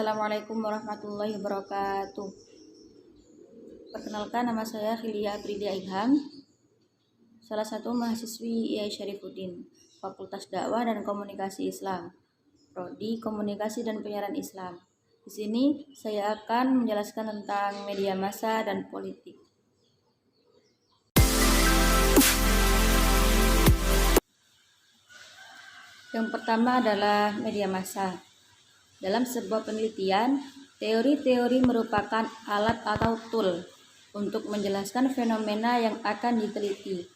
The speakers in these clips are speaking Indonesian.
Assalamualaikum warahmatullahi wabarakatuh. Perkenalkan, nama saya Khilia Aprilia Ilham, salah satu mahasiswi IAI Syarifuddin, Fakultas Dakwah dan Komunikasi Islam, Prodi Komunikasi dan Penyiaran Islam. Di sini saya akan menjelaskan tentang media massa dan politik. Yang pertama adalah media massa. Dalam sebuah penelitian, teori-teori merupakan alat atau tool untuk menjelaskan fenomena yang akan diteliti.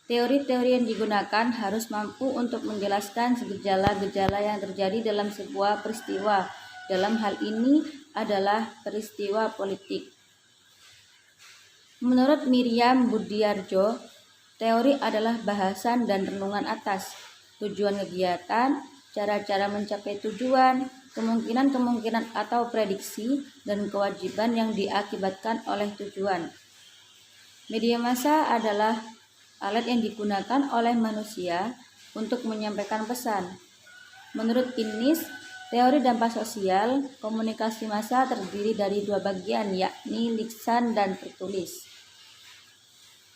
Teori-teori yang digunakan harus mampu untuk menjelaskan gejala-gejala yang terjadi dalam sebuah peristiwa. Dalam hal ini adalah peristiwa politik. Menurut Miriam Budiarjo, teori adalah bahasan dan renungan atas tujuan kegiatan, cara-cara mencapai tujuan, kemungkinan-kemungkinan atau prediksi, dan kewajiban yang diakibatkan oleh tujuan. Media massa adalah alat yang digunakan oleh manusia untuk menyampaikan pesan. Menurut Innis, teori dampak sosial, komunikasi massa terdiri dari dua bagian, yakni lisan dan tertulis.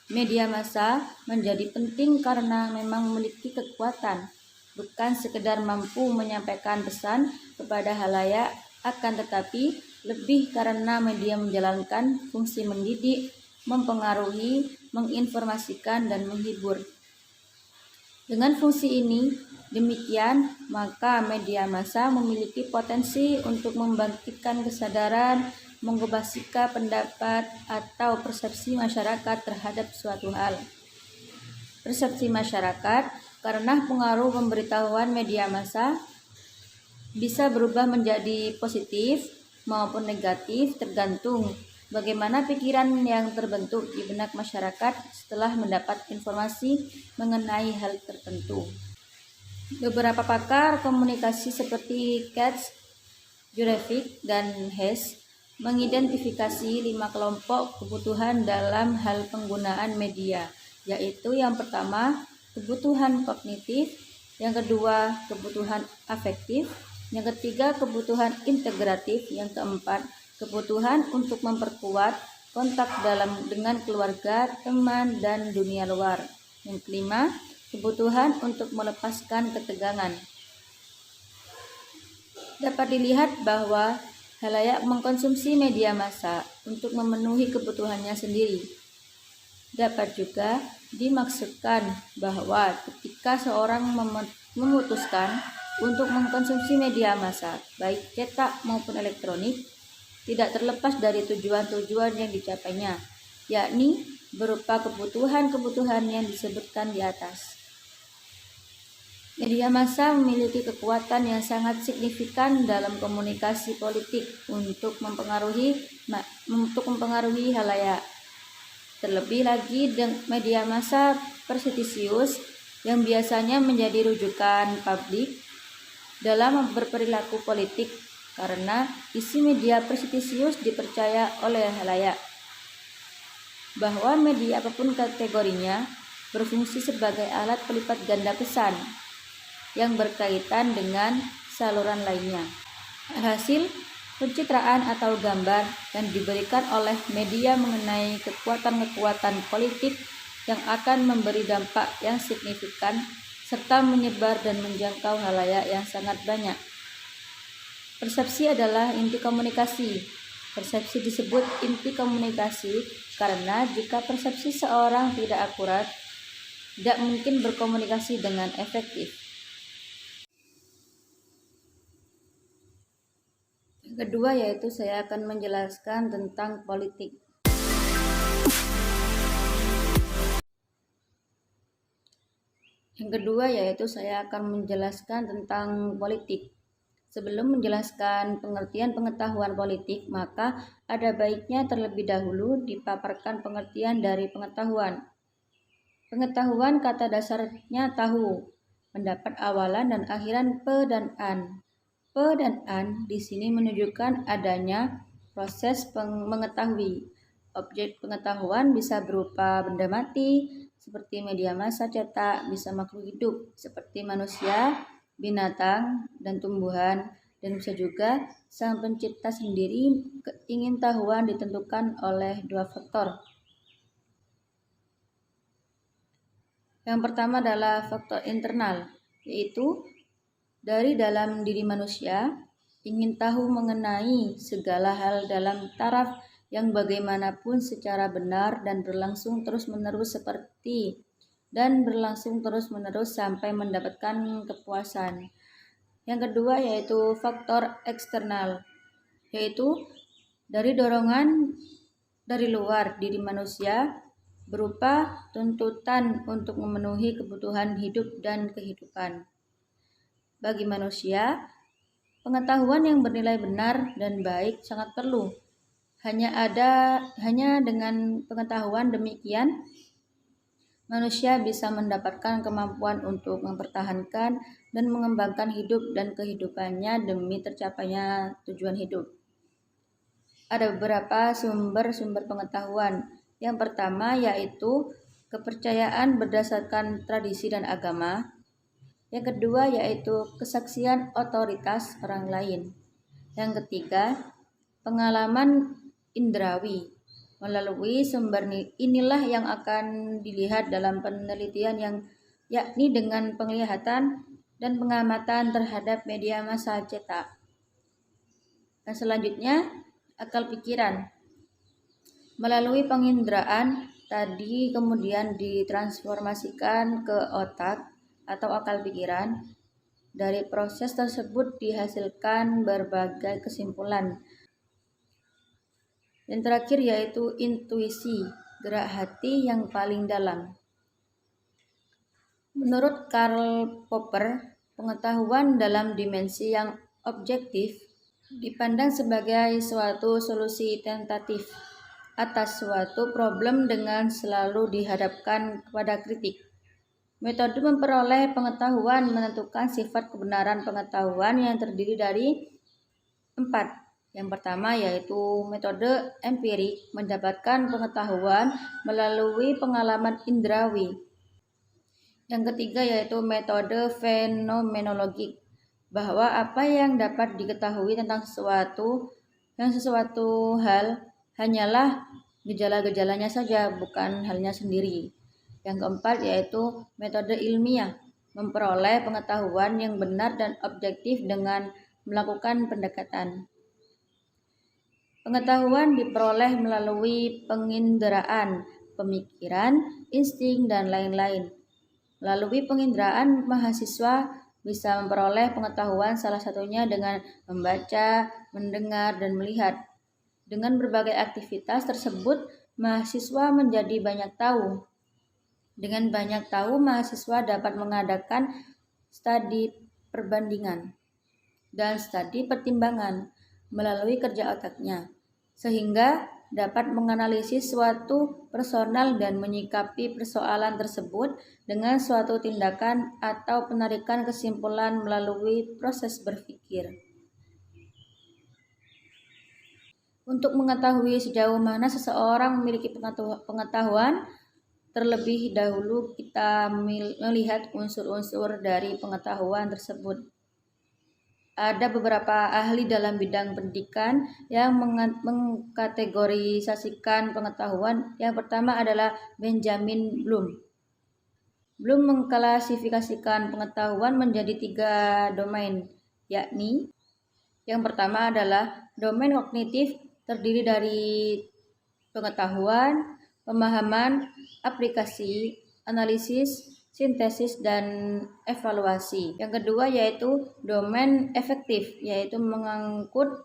Media massa menjadi penting karena memang memiliki kekuatan, bukan sekedar mampu menyampaikan pesan kepada halayak, akan tetapi lebih karena media menjalankan fungsi mendidik, mempengaruhi, menginformasikan, dan menghibur. Dengan fungsi ini, demikian, maka media massa memiliki potensi untuk membangkitkan kesadaran, mengubah sikap, pendapat, atau persepsi masyarakat terhadap suatu hal. Persepsi masyarakat karena pengaruh pemberitahuan media massa bisa berubah menjadi positif maupun negatif tergantung bagaimana pikiran yang terbentuk di benak masyarakat setelah mendapat informasi mengenai hal tertentu. Beberapa pakar komunikasi seperti Katz, Jurevic, dan Hess mengidentifikasi 5 kelompok kebutuhan dalam hal penggunaan media, yaitu yang pertama, kebutuhan kognitif, yang kedua, kebutuhan afektif, yang ketiga, kebutuhan integratif, yang keempat, kebutuhan untuk memperkuat kontak dengan keluarga, teman, dan dunia luar, yang kelima, kebutuhan untuk melepaskan ketegangan. Dapat dilihat bahwa halayak mengkonsumsi media massa untuk memenuhi kebutuhannya sendiri. Dapat juga dimaksudkan bahwa ketika seorang memutuskan untuk mengkonsumsi media massa, baik cetak maupun elektronik, tidak terlepas dari tujuan-tujuan yang dicapainya, yakni berupa kebutuhan-kebutuhan yang disebutkan di atas. Media massa memiliki kekuatan yang sangat signifikan dalam komunikasi politik untuk mempengaruhi halayak. Terlebih lagi, media massa persitisius yang biasanya menjadi rujukan publik dalam berperilaku politik karena isi media persitisius dipercaya oleh halayak bahwa media apapun kategorinya berfungsi sebagai alat pelipat ganda pesan yang berkaitan dengan saluran lainnya. Hasil pencitraan atau gambar yang diberikan oleh media mengenai kekuatan-kekuatan politik yang akan memberi dampak yang signifikan serta menyebar dan menjangkau halayak yang sangat banyak. Persepsi adalah inti komunikasi. Persepsi disebut inti komunikasi karena jika persepsi seorang tidak akurat, tidak mungkin berkomunikasi dengan efektif. Kedua, yaitu saya akan menjelaskan tentang politik. Yang kedua, yaitu saya akan menjelaskan tentang politik. Sebelum menjelaskan pengertian pengetahuan politik, maka ada baiknya terlebih dahulu dipaparkan pengertian dari pengetahuan. Pengetahuan kata dasarnya tahu, mendapat awalan dan akhiran pe dan an. Pe dan an di sini menunjukkan adanya proses mengetahui. Objek pengetahuan bisa berupa benda mati, seperti media massa cetak, bisa makhluk hidup, seperti manusia, binatang, dan tumbuhan, dan bisa juga sang pencipta sendiri keingintahuan ditentukan oleh dua faktor. Yang pertama adalah faktor internal, yaitu dari dalam diri manusia ingin tahu mengenai segala hal dalam taraf yang bagaimanapun secara benar dan berlangsung terus-menerus sampai mendapatkan kepuasan. Yang kedua yaitu faktor eksternal, yaitu dari dorongan dari luar diri manusia berupa tuntutan untuk memenuhi kebutuhan hidup dan kehidupan. Bagi manusia, pengetahuan yang bernilai benar dan baik sangat perlu. Hanya dengan pengetahuan demikian, manusia bisa mendapatkan kemampuan untuk mempertahankan dan mengembangkan hidup dan kehidupannya demi tercapainya tujuan hidup. Ada beberapa sumber pengetahuan. Yang pertama yaitu kepercayaan berdasarkan tradisi dan agama. Yang kedua yaitu kesaksian otoritas orang lain. Yang ketiga, pengalaman indrawi. Melalui sumber inilah yang akan dilihat dalam penelitian yakni dengan penglihatan dan pengamatan terhadap media massa cetak. Dan selanjutnya, akal pikiran. Melalui penginderaan tadi kemudian ditransformasikan ke otak atau akal pikiran. Dari proses tersebut dihasilkan berbagai kesimpulan. Yang terakhir yaitu intuisi, gerak hati yang paling dalam. Menurut Karl Popper, pengetahuan dalam dimensi yang objektif dipandang sebagai suatu solusi tentatif atas suatu problem dengan selalu dihadapkan kepada kritik. Metode memperoleh pengetahuan menentukan sifat kebenaran pengetahuan yang terdiri dari 4. Yang pertama yaitu metode empirik, mendapatkan pengetahuan melalui pengalaman indrawi. Yang ketiga yaitu metode fenomenologik, bahwa apa yang dapat diketahui tentang sesuatu hal hanyalah gejala-gejalanya saja, bukan halnya sendiri. Yang keempat yaitu metode ilmiah, memperoleh pengetahuan yang benar dan objektif dengan melakukan pendekatan. Pengetahuan diperoleh melalui penginderaan, pemikiran, insting, dan lain-lain. Melalui penginderaan, mahasiswa bisa memperoleh pengetahuan salah satunya dengan membaca, mendengar, dan melihat. Dengan berbagai aktivitas tersebut, mahasiswa menjadi banyak tahu. Dengan banyak tahu, mahasiswa dapat mengadakan studi perbandingan dan studi pertimbangan melalui kerja otaknya, sehingga dapat menganalisis suatu personal dan menyikapi persoalan tersebut dengan suatu tindakan atau penarikan kesimpulan melalui proses berpikir. Untuk mengetahui sejauh mana seseorang memiliki pengetahuan, terlebih dahulu kita melihat unsur-unsur dari pengetahuan tersebut. Ada beberapa ahli dalam bidang pendidikan yang mengkategorisasikan pengetahuan. Yang pertama adalah Benjamin Bloom. Bloom mengklasifikasikan pengetahuan menjadi 3 domain, yakni yang pertama adalah domain kognitif, terdiri dari pengetahuan, pemahaman, aplikasi, analisis, sintesis, dan evaluasi. Yang kedua yaitu domain efektif, yaitu mengangkut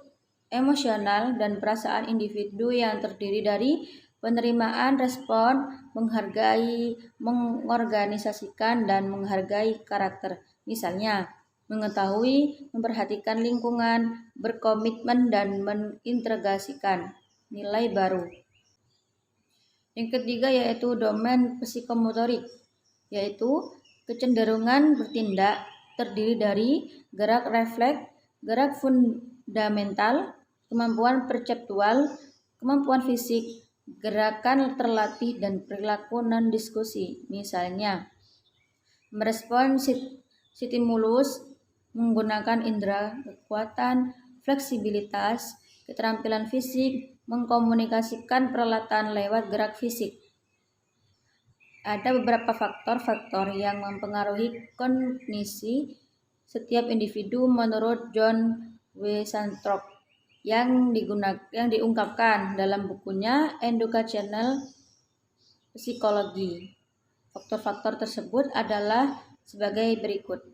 emosional dan perasaan individu yang terdiri dari penerimaan, respon, menghargai, mengorganisasikan, dan menghargai karakter. Misalnya, mengetahui, memperhatikan lingkungan, berkomitmen, dan mengintegrasikan nilai baru. Yang ketiga yaitu domain psikomotorik, yaitu kecenderungan bertindak, terdiri dari gerak refleks, gerak fundamental, kemampuan perseptual, kemampuan fisik, gerakan terlatih, dan perilaku non-diskusi. Misalnya, merespon stimulus, menggunakan indera, kekuatan, fleksibilitas, keterampilan fisik, mengkomunikasikan peralatan lewat gerak fisik. Ada beberapa faktor-faktor yang mempengaruhi kognisi setiap individu menurut John W. Santrop yang diungkapkan dalam bukunya Educational Psychology. Faktor-faktor tersebut adalah sebagai berikut.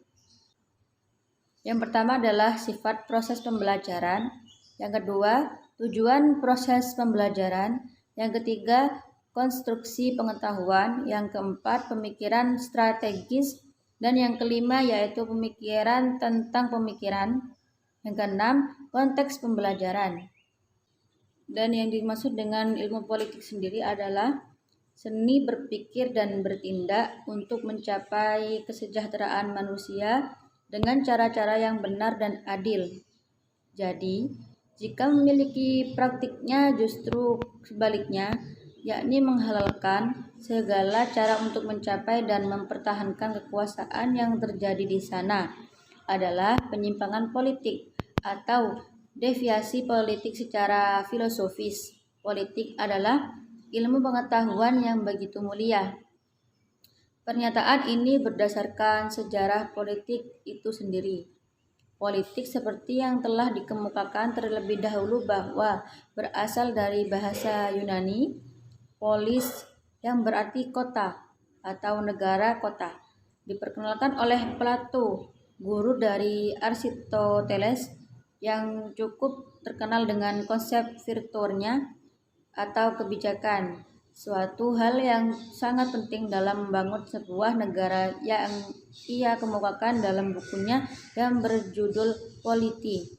Yang pertama adalah sifat proses pembelajaran. Yang kedua, tujuan proses pembelajaran. Yang ketiga, konstruksi pengetahuan. Yang keempat, pemikiran strategis. Dan yang kelima yaitu pemikiran tentang pemikiran. Yang keenam, konteks pembelajaran. Dan yang dimaksud dengan ilmu politik sendiri adalah seni berpikir dan bertindak untuk mencapai kesejahteraan manusia dengan cara-cara yang benar dan adil. Jadi, jika memiliki praktiknya justru sebaliknya, yakni menghalalkan segala cara untuk mencapai dan mempertahankan kekuasaan yang terjadi di sana, adalah penyimpangan politik atau deviasi politik secara filosofis. Politik adalah ilmu pengetahuan yang begitu mulia. Pernyataan ini berdasarkan sejarah politik itu sendiri. Politik seperti yang telah dikemukakan terlebih dahulu bahwa berasal dari bahasa Yunani, polis yang berarti kota atau negara kota. Diperkenalkan oleh Plato, guru dari Aristoteles yang cukup terkenal dengan konsep virtuornya atau kebijakan, suatu hal yang sangat penting dalam membangun sebuah negara yang ia kemukakan dalam bukunya yang berjudul Polity.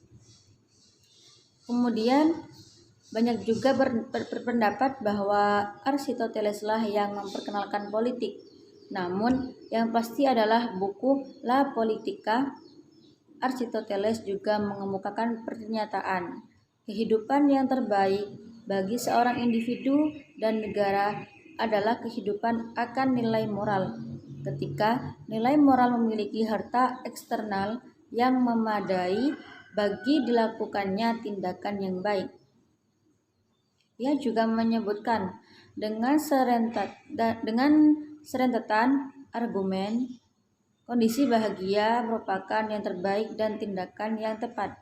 Kemudian banyak juga berpendapat bahwa Aristoteleslah yang memperkenalkan politik. Namun yang pasti adalah buku La Politica. Aristoteles juga mengemukakan pernyataan kehidupan yang terbaik bagi seorang individu dan negara adalah kehidupan akan nilai moral. Ketika nilai moral memiliki harta eksternal yang memadai bagi dilakukannya tindakan yang baik. Ia juga menyebutkan dengan serentetan argumen, kondisi bahagia merupakan yang terbaik dan tindakan yang tepat,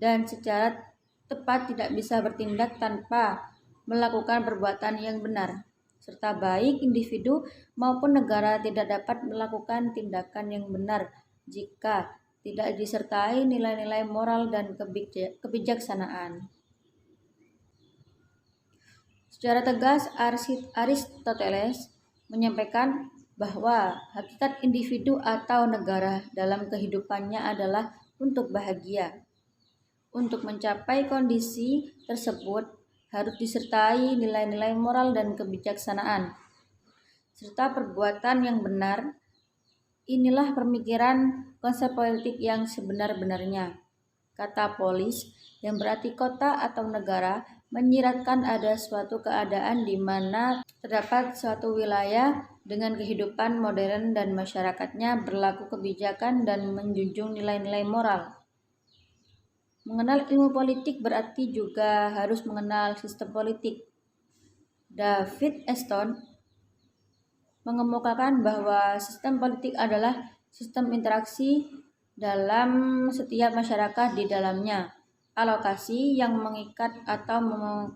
dan secara tepat tidak bisa bertindak tanpa melakukan perbuatan yang benar, serta baik individu maupun negara tidak dapat melakukan tindakan yang benar jika tidak disertai nilai-nilai moral dan kebijaksanaan. Secara tegas, Aristoteles menyampaikan bahwa hakikat individu atau negara dalam kehidupannya adalah untuk bahagia. Untuk mencapai kondisi tersebut harus disertai nilai-nilai moral dan kebijaksanaan, serta perbuatan yang benar. Inilah pemikiran konsep politik yang sebenar-benarnya. Kata polis, yang berarti kota atau negara, menyiratkan ada suatu keadaan di mana terdapat suatu wilayah dengan kehidupan modern dan masyarakatnya berlaku kebijakan dan menjunjung nilai-nilai moral. Mengenal ilmu politik berarti juga harus mengenal sistem politik. David Eston mengemukakan bahwa sistem politik adalah sistem interaksi dalam setiap masyarakat di dalamnya. Alokasi yang mengikat atau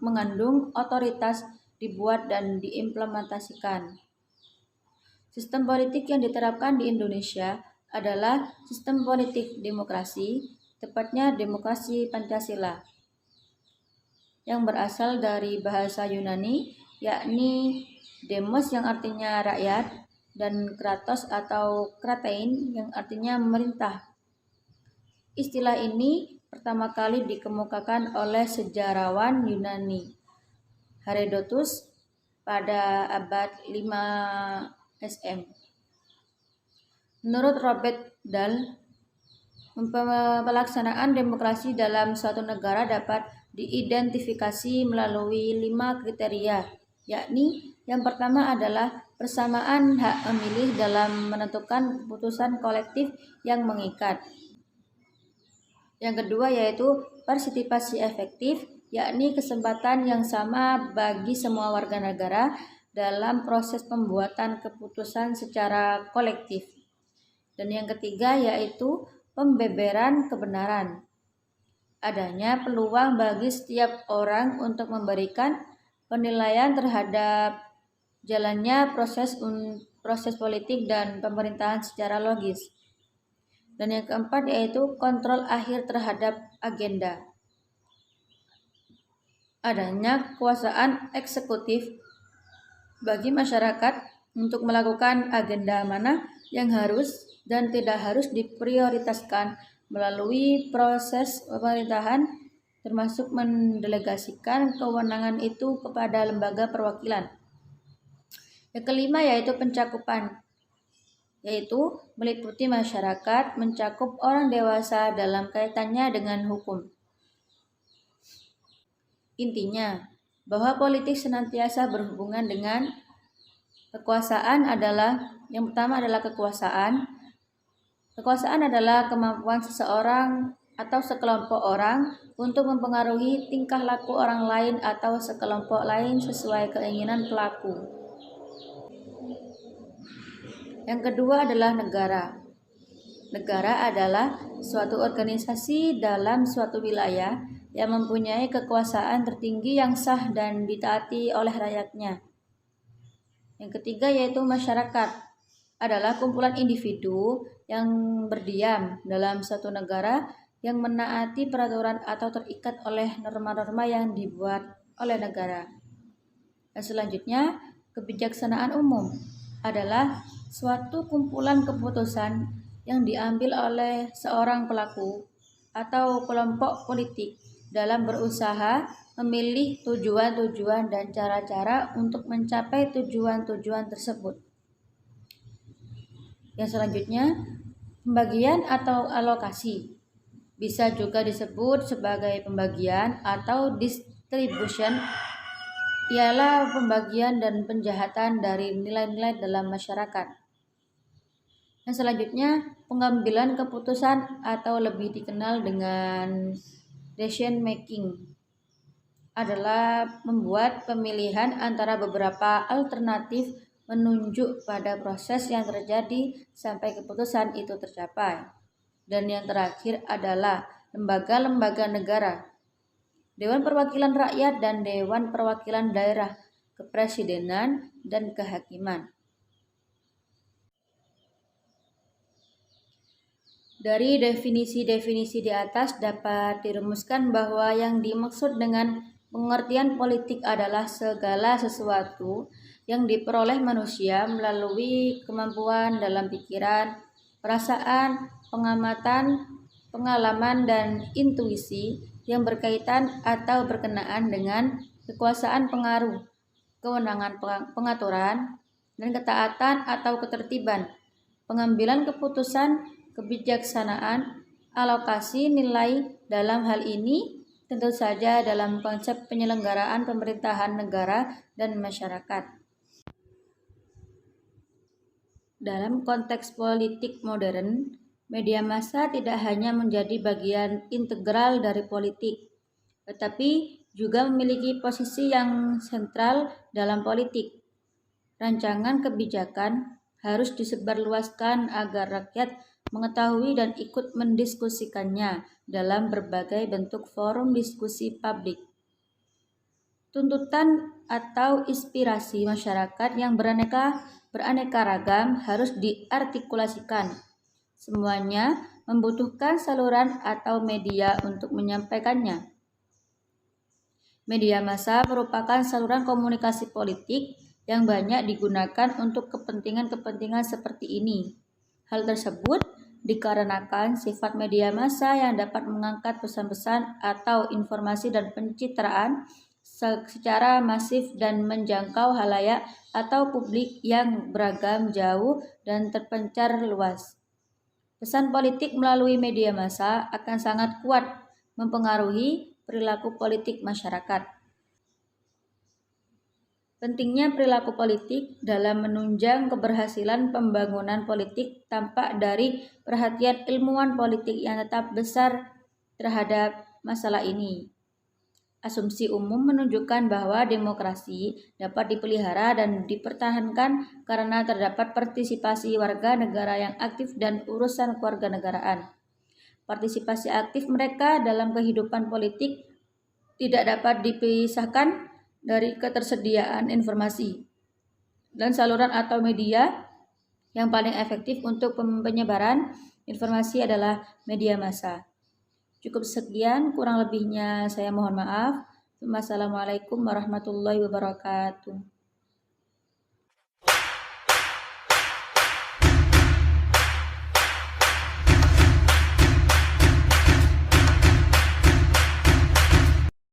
mengandung otoritas dibuat dan diimplementasikan. Sistem politik yang diterapkan di Indonesia adalah sistem politik demokrasi, tepatnya demokrasi Pancasila, yang berasal dari bahasa Yunani, yakni demos yang artinya rakyat, dan kratos atau kratein yang artinya memerintah. Istilah ini pertama kali dikemukakan oleh sejarawan Yunani Herodotus pada abad 5 SM. Menurut Robert Dahl, pelaksanaan demokrasi dalam suatu negara dapat diidentifikasi melalui 5 kriteria, yakni yang pertama adalah persamaan hak memilih dalam menentukan keputusan kolektif yang mengikat. Yang kedua yaitu partisipasi efektif, yakni kesempatan yang sama bagi semua warga negara dalam proses pembuatan keputusan secara kolektif. Dan yang ketiga yaitu pembeberan kebenaran. Adanya peluang bagi setiap orang untuk memberikan penilaian terhadap jalannya proses politik dan pemerintahan secara logis. Dan yang keempat yaitu kontrol akhir terhadap agenda. Adanya kekuasaan eksekutif bagi masyarakat untuk melakukan agenda mana yang harus dan tidak harus diprioritaskan melalui proses pemerintahan, termasuk mendelegasikan kewenangan itu kepada lembaga perwakilan. Yang kelima yaitu pencakupan, yaitu meliputi masyarakat, mencakup orang dewasa dalam kaitannya dengan hukum. Intinya, bahwa politik senantiasa berhubungan dengan kekuasaan yang pertama adalah kekuasaan. Kekuasaan adalah kemampuan seseorang atau sekelompok orang untuk mempengaruhi tingkah laku orang lain atau sekelompok lain sesuai keinginan pelaku. Yang kedua adalah negara. Negara adalah suatu organisasi dalam suatu wilayah yang mempunyai kekuasaan tertinggi yang sah dan ditaati oleh rakyatnya. Yang ketiga yaitu masyarakat, adalah kumpulan individu yang berdiam dalam suatu negara yang menaati peraturan atau terikat oleh norma-norma yang dibuat oleh negara. Dan selanjutnya, kebijaksanaan umum adalah suatu kumpulan keputusan yang diambil oleh seorang pelaku atau kelompok politik dalam berusaha memilih tujuan-tujuan dan cara-cara untuk mencapai tujuan-tujuan tersebut. Yang selanjutnya, pembagian atau alokasi bisa juga disebut sebagai pembagian atau distribution, ialah pembagian dan penjahatan dari nilai-nilai dalam masyarakat. Yang selanjutnya, pengambilan keputusan atau lebih dikenal dengan decision making adalah membuat pemilihan antara beberapa alternatif menunjuk pada proses yang terjadi sampai keputusan itu tercapai. Dan yang terakhir adalah lembaga-lembaga negara, Dewan Perwakilan Rakyat dan Dewan Perwakilan Daerah, Kepresidenan, dan Kehakiman. Dari definisi-definisi di atas dapat dirumuskan bahwa yang dimaksud dengan pengertian politik adalah segala sesuatu yang diperoleh manusia melalui kemampuan dalam pikiran, perasaan, pengamatan, pengalaman, dan intuisi yang berkaitan atau berkenaan dengan kekuasaan pengaruh, kewenangan pengaturan, dan ketaatan atau ketertiban, pengambilan keputusan, kebijaksanaan, alokasi nilai dalam hal ini tentu saja dalam konsep penyelenggaraan pemerintahan negara dan masyarakat. Dalam konteks politik modern, media massa tidak hanya menjadi bagian integral dari politik, tetapi juga memiliki posisi yang sentral dalam politik. Rancangan kebijakan harus disebarluaskan agar rakyat mengetahui dan ikut mendiskusikannya dalam berbagai bentuk forum diskusi publik. Tuntutan atau inspirasi masyarakat yang beraneka ragam harus diartikulasikan. Semuanya membutuhkan saluran atau media untuk menyampaikannya. Media massa merupakan saluran komunikasi politik yang banyak digunakan untuk kepentingan-kepentingan seperti ini. Hal tersebut dikarenakan sifat media massa yang dapat mengangkat pesan-pesan atau informasi dan pencitraan secara masif dan menjangkau halayak atau publik yang beragam, jauh, dan terpencar luas. Pesan politik melalui media massa akan sangat kuat mempengaruhi perilaku politik masyarakat. Pentingnya perilaku politik dalam menunjang keberhasilan pembangunan politik tampak dari perhatian ilmuwan politik yang tetap besar terhadap masalah ini. Asumsi umum menunjukkan bahwa demokrasi dapat dipelihara dan dipertahankan karena terdapat partisipasi warga negara yang aktif dan urusan kewarganegaraan. Partisipasi aktif mereka dalam kehidupan politik tidak dapat dipisahkan dari ketersediaan informasi dan saluran atau media yang paling efektif untuk penyebaran informasi adalah media massa. Cukup sekian, kurang lebihnya saya mohon maaf. Wassalamualaikum warahmatullahi wabarakatuh.